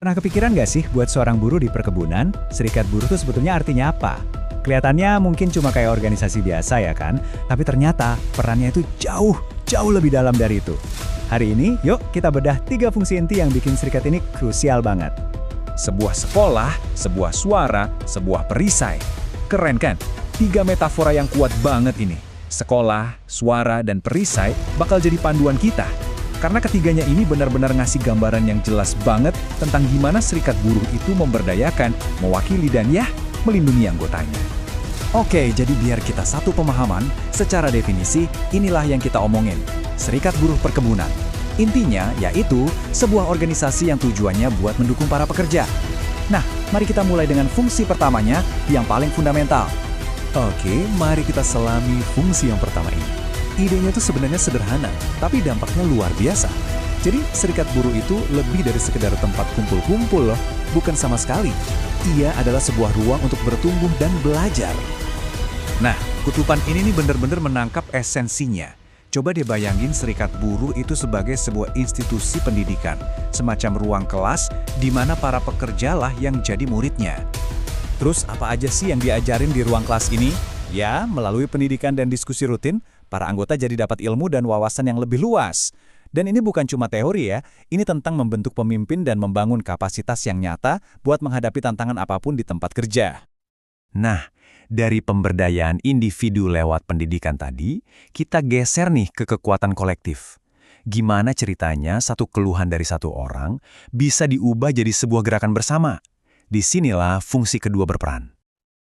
Pernah kepikiran nggak sih buat seorang buruh di perkebunan, serikat buruh itu sebetulnya artinya apa? Kelihatannya mungkin cuma kayak organisasi biasa ya kan? Tapi ternyata perannya itu jauh lebih dalam dari itu. Hari ini, yuk kita bedah 3 fungsi inti yang bikin serikat ini krusial banget. Sebuah sekolah, sebuah suara, sebuah perisai. Keren kan? 3 metafora yang kuat banget ini. Sekolah, suara, dan perisai bakal jadi panduan kita. Karena ketiganya ini benar-benar ngasih gambaran yang jelas banget tentang gimana serikat buruh itu memberdayakan, mewakili, dan melindungi anggotanya. Oke, jadi biar kita satu pemahaman, secara definisi, inilah yang kita omongin. Serikat buruh perkebunan. Intinya, yaitu sebuah organisasi yang tujuannya buat mendukung para pekerja. Nah, mari kita mulai dengan fungsi pertamanya, yang paling fundamental. Oke, mari kita selami fungsi yang pertama ini. Idenya itu sebenarnya sederhana, tapi dampaknya luar biasa. Jadi, serikat buruh itu lebih dari sekedar tempat kumpul-kumpul loh, bukan sama sekali. Ia adalah sebuah ruang untuk bertumbuh dan belajar. Nah, kutipan ini nih benar-benar menangkap esensinya. Coba deh bayangin serikat buruh itu sebagai sebuah institusi pendidikan, semacam ruang kelas di mana para pekerjalah yang jadi muridnya. Terus apa aja sih yang diajarin di ruang kelas ini? Ya, melalui pendidikan dan diskusi rutin, para anggota jadi dapat ilmu dan wawasan yang lebih luas. Dan ini bukan cuma teori ya, ini tentang membentuk pemimpin dan membangun kapasitas yang nyata buat menghadapi tantangan apapun di tempat kerja. Nah, dari pemberdayaan individu lewat pendidikan tadi, kita geser nih ke kekuatan kolektif. Gimana ceritanya satu keluhan dari satu orang bisa diubah jadi sebuah gerakan bersama? Disinilah fungsi kedua berperan.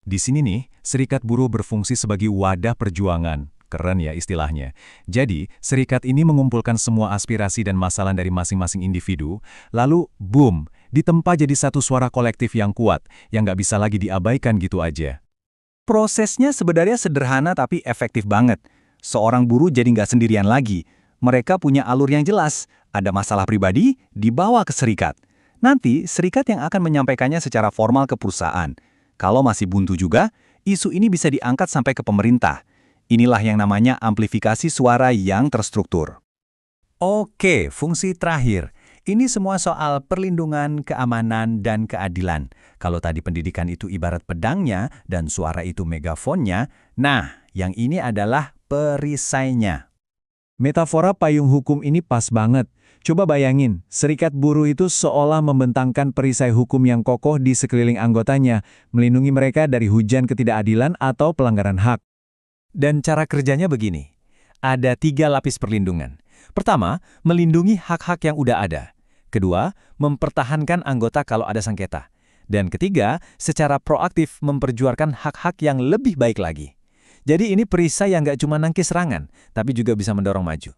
Di sini nih, serikat buruh berfungsi sebagai wadah perjuangan. Keren ya istilahnya. Jadi, serikat ini mengumpulkan semua aspirasi dan masalah dari masing-masing individu, lalu boom, ditempa jadi satu suara kolektif yang kuat, yang nggak bisa lagi diabaikan gitu aja. Prosesnya sebenarnya sederhana tapi efektif banget. Seorang buruh jadi nggak sendirian lagi. Mereka punya alur yang jelas. Ada masalah pribadi, dibawa ke serikat. Nanti, serikat yang akan menyampaikannya secara formal ke perusahaan. Kalau masih buntu juga, isu ini bisa diangkat sampai ke pemerintah. Inilah yang namanya amplifikasi suara yang terstruktur. Oke, fungsi terakhir. Ini semua soal perlindungan, keamanan, dan keadilan. Kalau tadi pendidikan itu ibarat pedangnya dan suara itu megafonnya, nah, yang ini adalah perisainya. Metafora payung hukum ini pas banget. Coba bayangin, serikat buruh itu seolah membentangkan perisai hukum yang kokoh di sekeliling anggotanya, melindungi mereka dari hujan ketidakadilan atau pelanggaran hak. Dan cara kerjanya begini, ada 3 lapis perlindungan. Pertama, melindungi hak-hak yang udah ada. Kedua, mempertahankan anggota kalau ada sengketa. Dan ketiga, secara proaktif memperjuangkan hak-hak yang lebih baik lagi. Jadi ini perisai yang nggak cuma nangkis serangan, tapi juga bisa mendorong maju.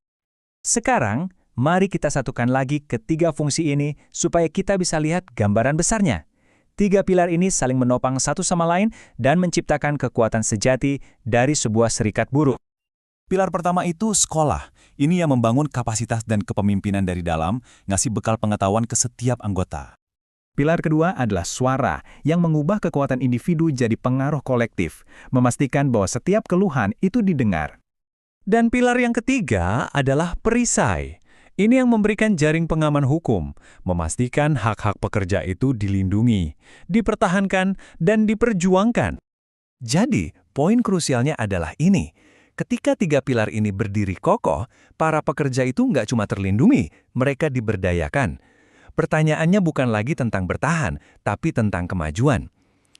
Sekarang, mari kita satukan lagi ketiga fungsi ini supaya kita bisa lihat gambaran besarnya. 3 pilar ini saling menopang satu sama lain dan menciptakan kekuatan sejati dari sebuah serikat buruh. Pilar pertama itu sekolah. Ini yang membangun kapasitas dan kepemimpinan dari dalam, ngasih bekal pengetahuan ke setiap anggota. Pilar kedua adalah suara yang mengubah kekuatan individu jadi pengaruh kolektif, memastikan bahwa setiap keluhan itu didengar. Dan pilar yang ketiga adalah perisai. Ini yang memberikan jaring pengaman hukum, memastikan hak-hak pekerja itu dilindungi, dipertahankan, dan diperjuangkan. Jadi, poin krusialnya adalah ini. Ketika 3 pilar ini berdiri kokoh, para pekerja itu nggak cuma terlindungi, mereka diberdayakan. Pertanyaannya bukan lagi tentang bertahan, tapi tentang kemajuan.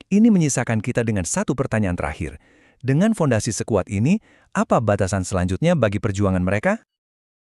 Ini menyisakan kita dengan satu pertanyaan terakhir. Dengan fondasi sekuat ini, apa batasan selanjutnya bagi perjuangan mereka?